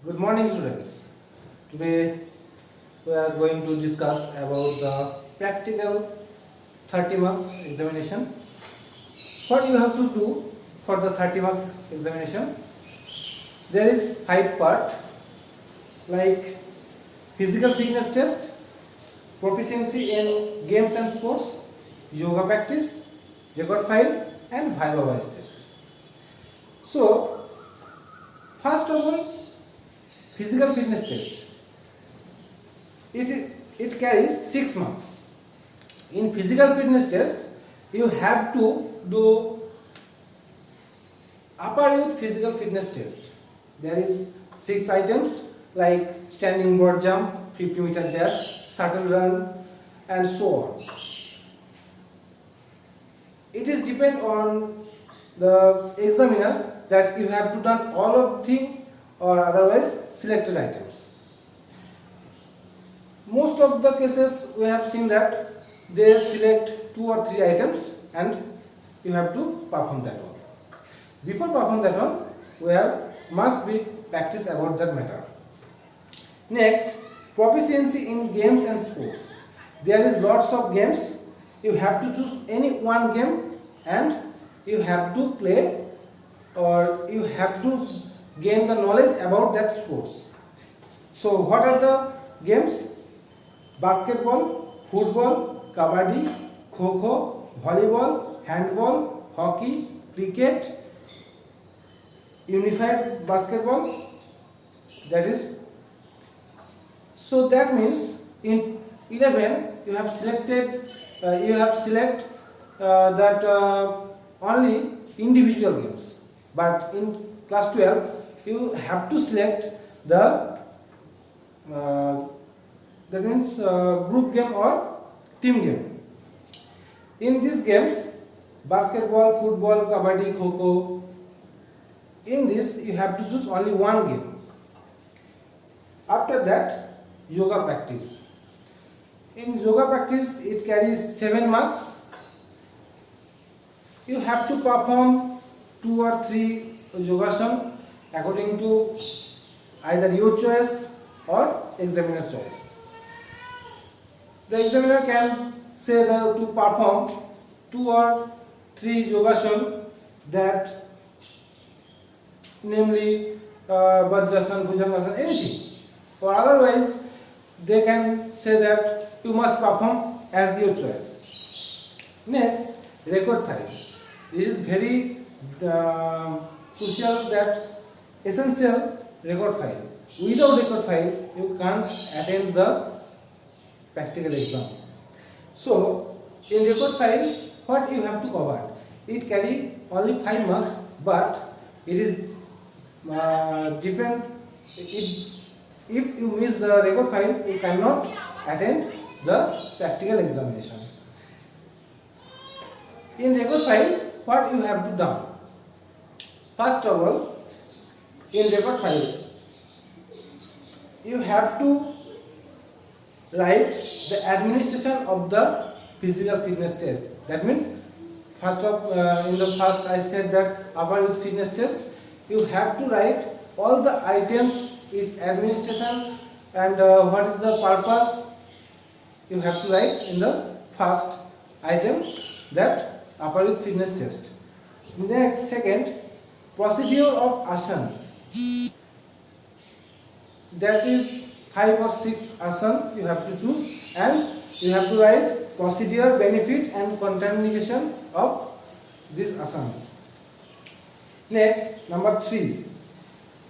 Good morning, students. Today we are going to discuss about the practical 30 marks examination. What you have to do for the 30 marks examination? There is 5 part like physical fitness test, proficiency in games and sports, yoga practice, record file and viva voice test. So, first of all, physical fitness test. It carries 6 marks. In physical fitness test, you have to do upper youth physical fitness test. There is 6 items like standing board jump, 50-meter dash, shuttle run, and so on. It is depend on the examiner that you have to done all of things or otherwise selected items. Most of the cases we have seen that they select 2 or 3 items and you have to perform that one. Before perform that one, we have must be practice about that matter. Next, proficiency in games and sports. There is lots of games. You have to choose any one game and you have to play or you have to gain the knowledge about that sports. So what are the games? Basketball, football, kabaddi, kho-kho, volleyball, handball, hockey, cricket, unified basketball. That is. So that means in 11 you have selected that only individual games, but in class 12 you have to select the that means group game or team game. In these games, basketball, football, kabaddi, kho-kho, in this you have to choose only one game. After that, yoga practice. In yoga practice, it carries 7 marks. You have to perform 2 or 3 yogasana according to either your choice or examiner choice. The examiner can say that to perform 2 or 3 yogasana, that namely Vajrasana, Bhujangasana, anything. Or otherwise, they can say that you must perform as your choice. Next, record file. This is very crucial, that essential record file. Without record file, you can't attend the practical exam. So, in record file, what you have to cover? It carry only 5 marks, but it is different. If you miss the record file, you cannot attend the practical examination. In record file, what you have to do? First of all, in record file, you have to write the administration of the physical fitness test. That means, in the first I said that upper youth fitness test, you have to write all the items is administration and what is the purpose. You have to write in the first item, that upper youth fitness test. Next, second, procedure of asana. That is 5 or 6 asana you have to choose, and you have to write procedure, benefit and contraindication of these asanas. Next, number 3,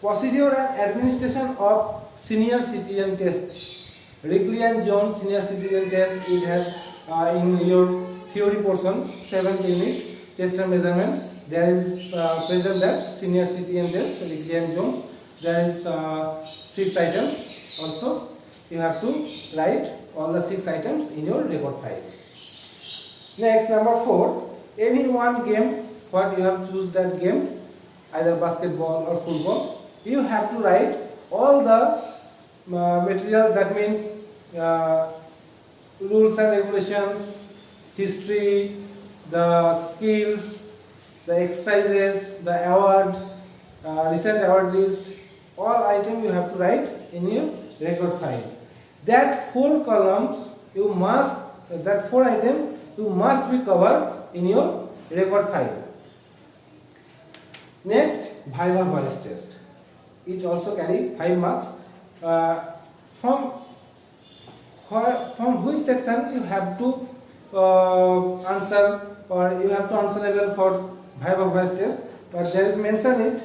procedure and administration of senior citizen test. Rickley and Jones senior citizen test, it has in your theory portion 7th unit, test and measurement. There is present that senior citizen test, Rickley and Jones. There is 6 items. Also, you have to write all the 6 items in your record file. Next, number 4, any one game, what you have choose that game, either basketball or football, you have to write all the material, that means rules and regulations, history, the skills, the exercises, the award, recent award list, all item you have to write in your record file. That 4 columns you must, that 4 items you must be covered in your record file. Next, Viva voice test. It also carry 5 marks. From which section you have to answer, or you have to answerable for Viva voice test, but there is mentioned it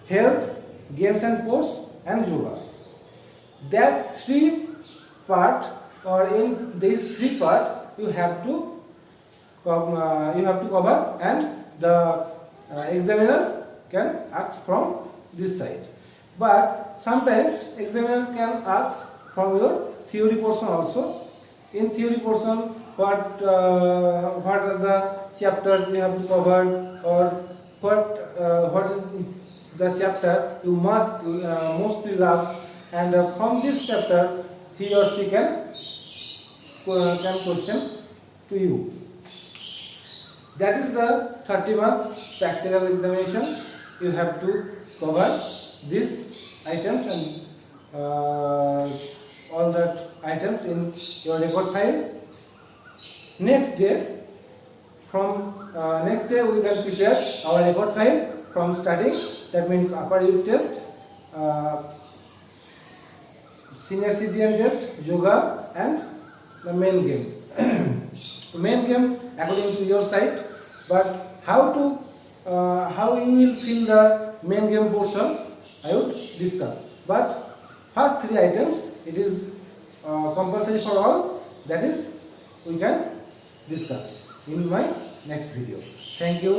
health, games and sports and yoga. That 3 part, or in these 3 part you have to cover, and the examiner can ask from this side. But sometimes examiner can ask from your theory portion also. In theory portion, what are the chapters you have to cover, or what is the chapter you must mostly love, and from this chapter he or she can question to you. That is the 30 marks practical examination. You have to cover these items and all that items in your record file. Next day we will prepare our record file from starting. That means upper unit test, senior CGM test, yoga, and the main game. Main game according to your side, but how you will fill the main game portion I would discuss. But first 3 items, it is compulsory for all. That is, we can discuss in my next video. Thank you.